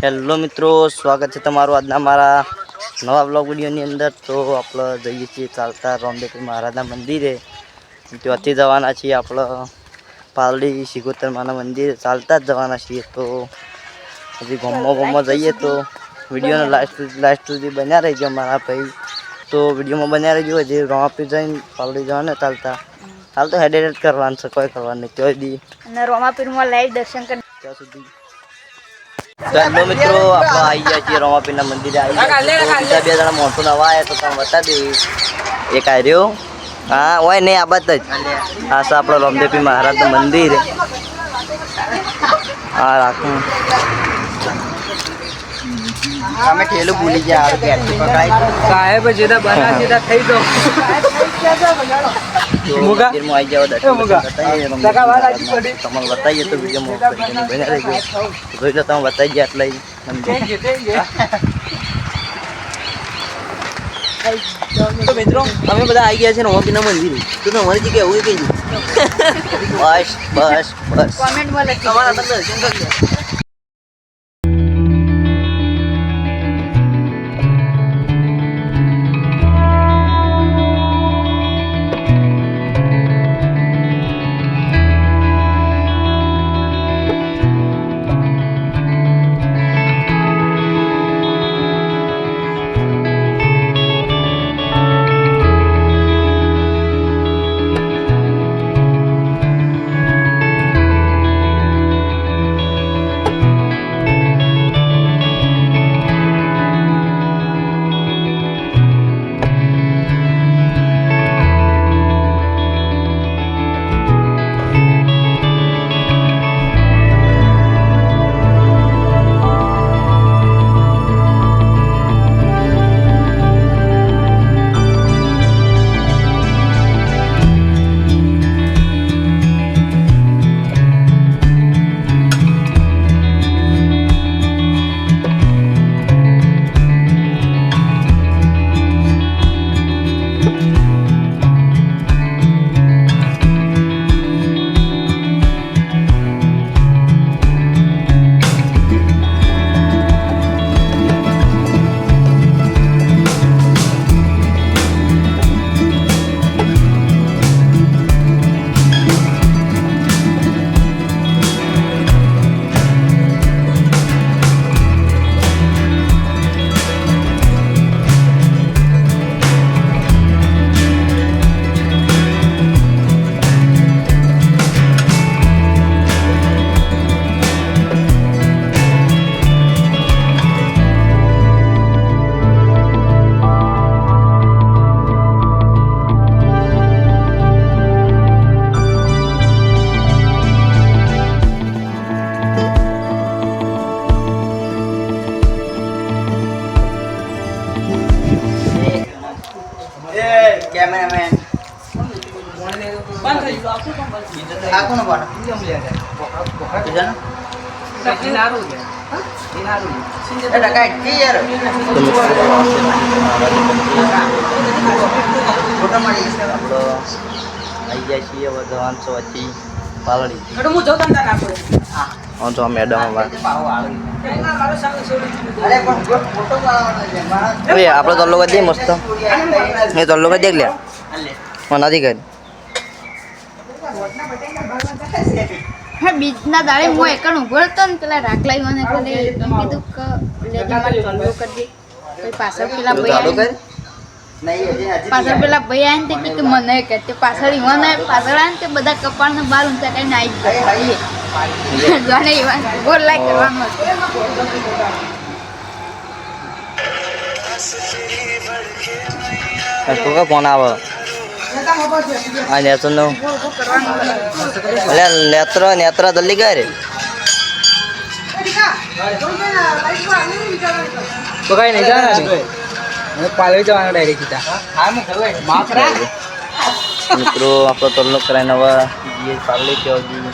Hello મિત્રો, સ્વાગત છે તમારું આજના મારા નવા બ્લોગ વિડીયોની અંદર। તો આપણે જઈએ છીએ ચાલતા રામદેવપીર મહારાજના મંદિરે, ત્યાંથી જવાના છીએ આપણે પાલડી સિકોતર માના મંદિરે, ચાલતા જ જવાના છીએ। તો હજી ગામમાં જઈએ તો વિડીયોને લાસ્ટ સુધી બન્યા રહીજો મારા ભાઈ। તો વિડીયોમાં બન્યા રહીજો। હજી રામાપીર જઈને પાલડી જવાના ચાલતા, હાલ તો હેડ કરવાનું છે, કોઈ કરવાનું નહીં ત્યાં સુધી। અને રામાપીરમાં લાઈવ દર્શન કરી ત્યાં સુધી ચાલો મિત્રો, આપણે આવી ગયા છીએ રામાપીરના મંદિરે। બીજા બે જણા મોટો નવા આવ્યા તો તમે બતાવી દે। એક આવ્યો, હા હોય નહીં આ બાદ જ આ છે આપણો રામદેવપીર મહારાજનું મંદિર। હા રાખું અમે ઠેલું ભૂલી ગયા સાહેબ જેતા બના જેતા થઈ દો મંદિરમાં આવી જાવ, દર્શન બતાવીએ તમને બતાવીએ તો વિડીયોમાં બન્યા રહેજો। જોઈ લો તમે બતાવી ગયા એટલે મંદિર। તો મિત્રો અમે બધા આવી ગયા છે રામાપીરના મંદિરે। તો તમારી જગ્યાએ એવું કઈ બસ બસ બસ કોમેન્ટમાં લખી તમારા દર્શન કરી कैमरामैन आको ना बाना फोटो मारी आई जाए છીએ જવાન છો હતી પાલડી તો મેડમ અરે આપણે તો લોકો દે મસ્ત એ તો લોકો દેખ લે નથી કરી હા બીજના દાડે હું એકણ ઉભો હતો ને પેલા રાખલાઈ મને એટલે કીધું કે લેજો મારે ચાલુ કરી દે પછી પાછળ પેલા ભાઈ આવીને તે કે મને કે તે પાછળ ઈવાને પાછળ આવીને તે બધા કપાળને બાર ઊંચા કરીને આવી જાણે ઈવાન ગોળ લાઈક કરવાનું હતું ફોન આવે આ નેત્ર નો નેત્ર જલ્દી કરે તો કઈ નહીં જવાના પાલવી જવાના ડાયરેક્ટ મિત્રો આપણો તલ્લો કરાવીને હવે પાલડી કેવું